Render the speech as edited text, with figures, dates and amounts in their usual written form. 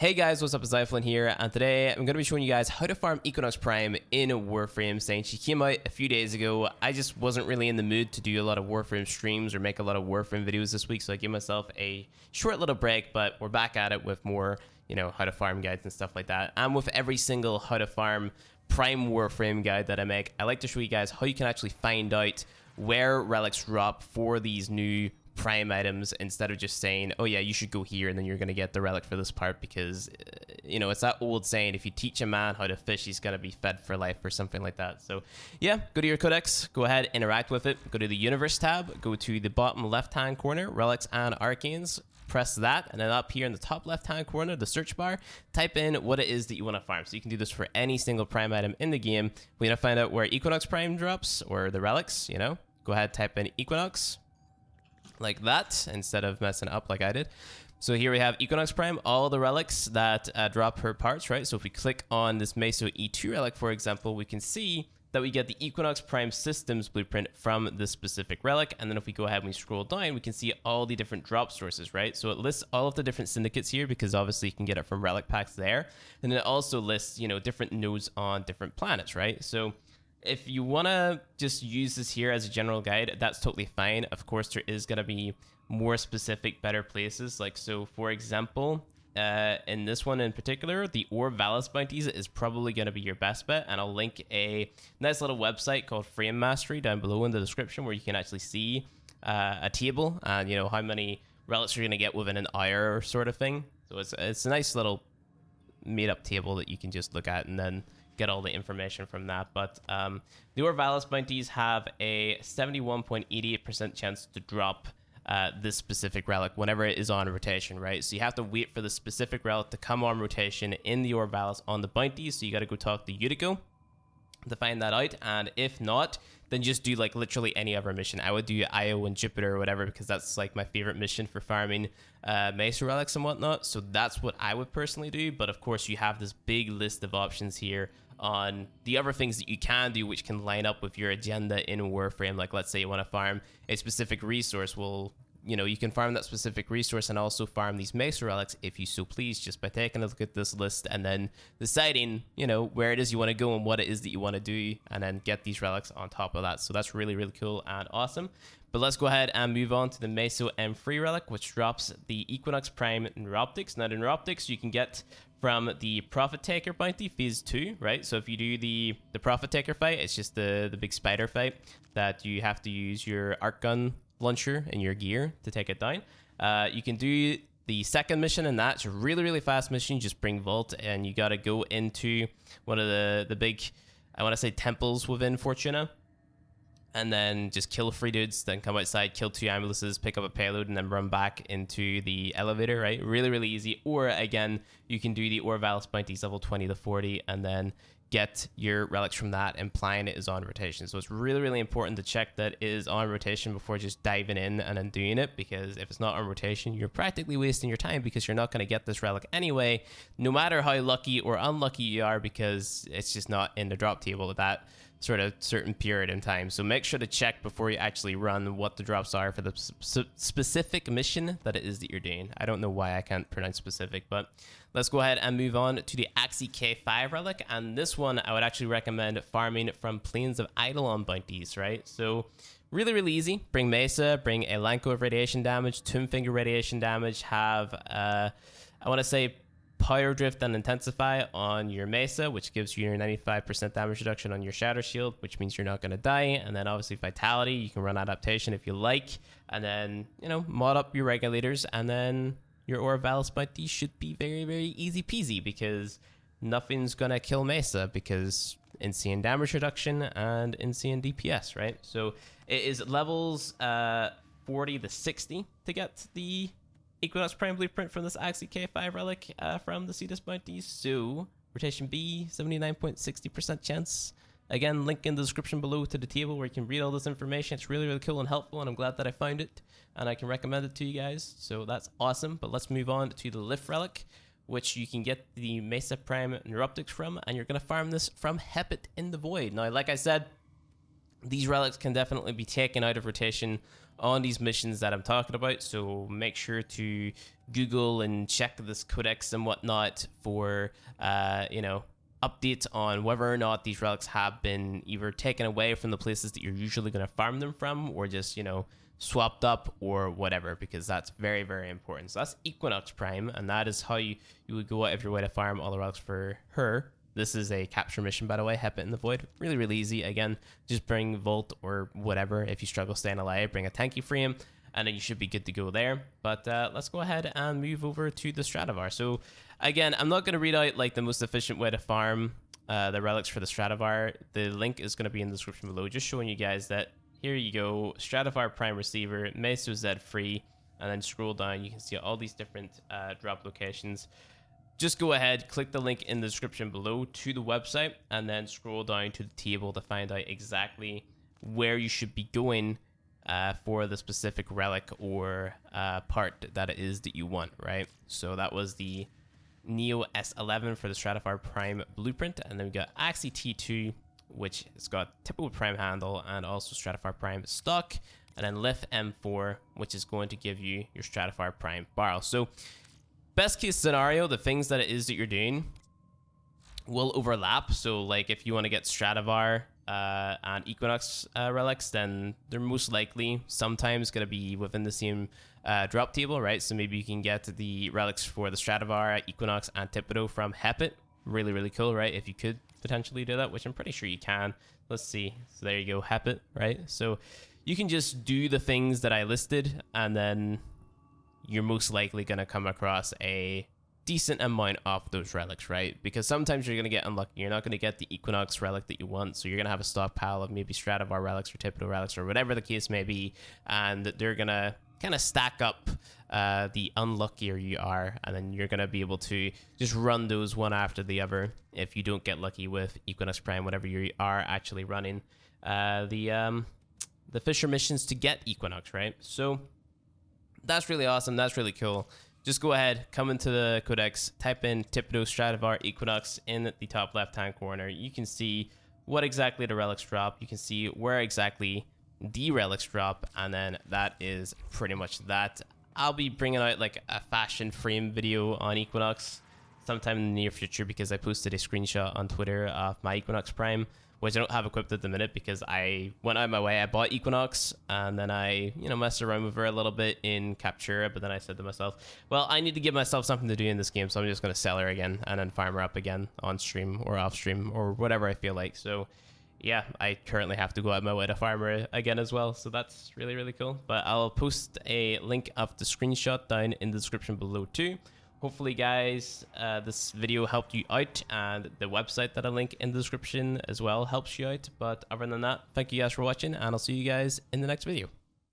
Hey guys, what's up? It's iFlynn here, and today I'm going to be showing you guys how to farm Equinox Prime in Warframe, saying she came out a few days ago. I just wasn't really in the mood to do a lot of Warframe streams or make a lot of Warframe videos this week, so I gave myself a short little break, but we're back at it with more, how to farm guides and stuff like that. And with every single how to farm Prime Warframe guide that I make, I like to show you guys how you can actually find out where relics drop for these new Prime items, instead of just saying, oh yeah, you should go here and then you're going to get the relic for this part, because it's that old saying, if you teach a man how to fish, he's going to be fed for life or something like that. So yeah, go to your codex, go ahead, interact with it, go to the universe tab, go to the bottom left hand corner, relics and arcanes, press that, and then up here in the top left hand corner, the search bar, type in what it is that you want to farm. So you can do this for any single Prime item in the game. We want to find out where Equinox Prime drops, or the relics, go ahead, type in Equinox like that, instead of messing up like I did. So here we have Equinox Prime, all the relics that drop her parts, right? So if we click on this Meso E2 relic, for example, we can see that we get the Equinox Prime systems blueprint from this specific relic. And then if we go ahead and we scroll down, we can see all the different drop sources, right? So it lists all of the different syndicates here, because obviously you can get it from relic packs there. And then it also lists, different nodes on different planets, right? So if you want to just use this here as a general guide, that's totally fine. Of course, there is going to be more specific, better places. Like, so for example, in this one in particular, the Valus bounties is probably going to be your best bet. And I'll link a nice little website called Frame Mastery down below in the description, where you can actually see a table and, how many relics you're going to get within an hour sort of thing. So it's a nice little made up table that you can just look at and then get all the information from that. But the Valus bounties have a 71.88% chance to drop this specific relic whenever it is on rotation, right? So you have to wait for the specific relic to come on rotation in the Valus on the bounties. So you got to go talk to Utico to find that out. And if not, then just do like literally any other mission. I would do Io and Jupiter or whatever, because that's like my favorite mission for farming Mesa relics and whatnot. So that's what I would personally do. But of course, you have this big list of options here on the other things that you can do, which can line up with your agenda in Warframe. Like, let's say you want to farm a specific resource. Well, you can farm that specific resource and also farm these Mesa relics if you so please, just by taking a look at this list and then deciding, where it is you want to go and what it is that you want to do, and then get these relics on top of that. So that's really, really cool and awesome. But let's go ahead and move on to the Meso M3 relic, which drops the Equinox Prime Neuroptics. Now, the Neuroptics you can get from the Profit Taker bounty, Phase 2, right? So if you do the Profit Taker fight, it's just the big spider fight that you have to use your arc gun launcher and your gear to take it down. You can do the second mission, and that's a really, really fast mission. You just bring Vault, and you got to go into one of the big, I want to say, temples within Fortuna, and then just kill 3 dudes, then come outside, kill 2 ambulances, pick up a payload, and then run back into the elevator, right? Really, really easy. Or again, you can do the Valus bounties level 20 to 40, and then get your relics from that, implying it is on rotation. So it's really, really important to check that it is on rotation before just diving in and then doing it, because if it's not on rotation, you're practically wasting your time, because you're not going to get this relic anyway, no matter how lucky or unlucky you are, because it's just not in the drop table at that sort of certain period in time. So make sure to check before you actually run what the drops are for the specific mission that it is that you're doing. I don't know why I can't pronounce specific, but let's go ahead and move on to the Axie K5 relic. And this one I would actually recommend farming from Plains of Eidolon bounties, right? So really, really easy. Bring Mesa, bring Elanco radiation damage, Tomb Finger radiation damage, have I want to say Power Drift and Intensify on your Mesa, which gives you your 95% damage reduction on your Shatter Shield, which means you're not going to die. And then obviously Vitality, you can run Adaptation if you like, and then, mod up your regulators, and then your Valus bounty should be very, very easy peasy, because nothing's going to kill Mesa, because insane damage reduction and insane DPS, right? So it is levels 40 to 60 to get the Equinox Prime blueprint from this Axie K5 relic from the Cetus bounties. So rotation B, 79.60% chance. Again, link in the description below to the table where you can read all this information. It's really, really cool and helpful, and I'm glad that I found it and I can recommend it to you guys. So that's awesome. But let's move on to the Lift relic, which you can get the Mesa Prime Neuroptics from, and you're going to farm this from Hepit in the Void. Now, like I said, these relics can definitely be taken out of rotation on these missions that I'm talking about, so make sure to Google and check this codex and whatnot for updates on whether or not these relics have been either taken away from the places that you're usually going to farm them from, or just swapped up or whatever, because that's very, very important. So that's Equinox Prime, and that is how you would go out of your way to farm all the relics for her. This is a capture mission, by the way, Hep It in the Void. Really, really easy. Again, just bring Volt or whatever. If you struggle staying alive, bring a tanky frame, and then you should be good to go there. But let's go ahead and move over to the Stradivar. So again, I'm not going to read out like the most efficient way to farm the relics for the Stradivar. The link is going to be in the description below, just showing you guys that here you go, Stradivar Prime Receiver, Meso Z free, and then scroll down, you can see all these different drop locations. Just go ahead, click the link in the description below to the website, and then scroll down to the table to find out exactly where you should be going for the specific relic or part that it is that you want, right? So that was the Neo S11 for the Stradivar Prime Blueprint, and then we got Axie T2, which has got typical Prime handle and also Stradivar Prime stock, and then Lith M4, which is going to give you your Stradivar Prime barrel. So best case scenario, the things that it is that you're doing will overlap. So like if you want to get Stradivar and Equinox relics, then they're most likely sometimes going to be within the same drop table, right? So maybe you can get the relics for the Stradivar, Equinox, and Thibodeau from Hep It. Really, really cool, right? If you could potentially do that, which I'm pretty sure you can. Let's see. So there you go, Hep It, right? So you can just do the things that I listed, and then you're most likely going to come across a decent amount of those relics, right? Because sometimes you're going to get unlucky. You're not going to get the Equinox relic that you want, so you're going to have a stockpile of maybe Stradivar relics or Thibodeau relics or whatever the case may be, and they're going to kind of stack up the unluckier you are, and then you're going to be able to just run those one after the other if you don't get lucky with Equinox Prime, whatever you are actually running the Fisher missions to get Equinox, right? So that's really awesome. That's really cool. Just go ahead, come into the codex, type in Thibodeau Stradivar Equinox in the top left-hand corner. You can see what exactly the relics drop. You can see where exactly the relics drop, and then that is pretty much that. I'll be bringing out like a fashion frame video on Equinox sometime in the near future, because I posted a screenshot on Twitter of my Equinox Prime, which I don't have equipped at the minute because I went out of my way. I bought Equinox, and then I, messed around with her a little bit in Captura, but then I said to myself, well, I need to give myself something to do in this game, so I'm just going to sell her again and then farm her up again on stream or off stream or whatever I feel like. So yeah, I currently have to go out of my way to farm her again as well, so that's really, really cool. But I'll post a link of the screenshot down in the description below too. Hopefully, guys, this video helped you out, and the website that I link in the description as well helps you out. But other than that, thank you guys for watching, and I'll see you guys in the next video.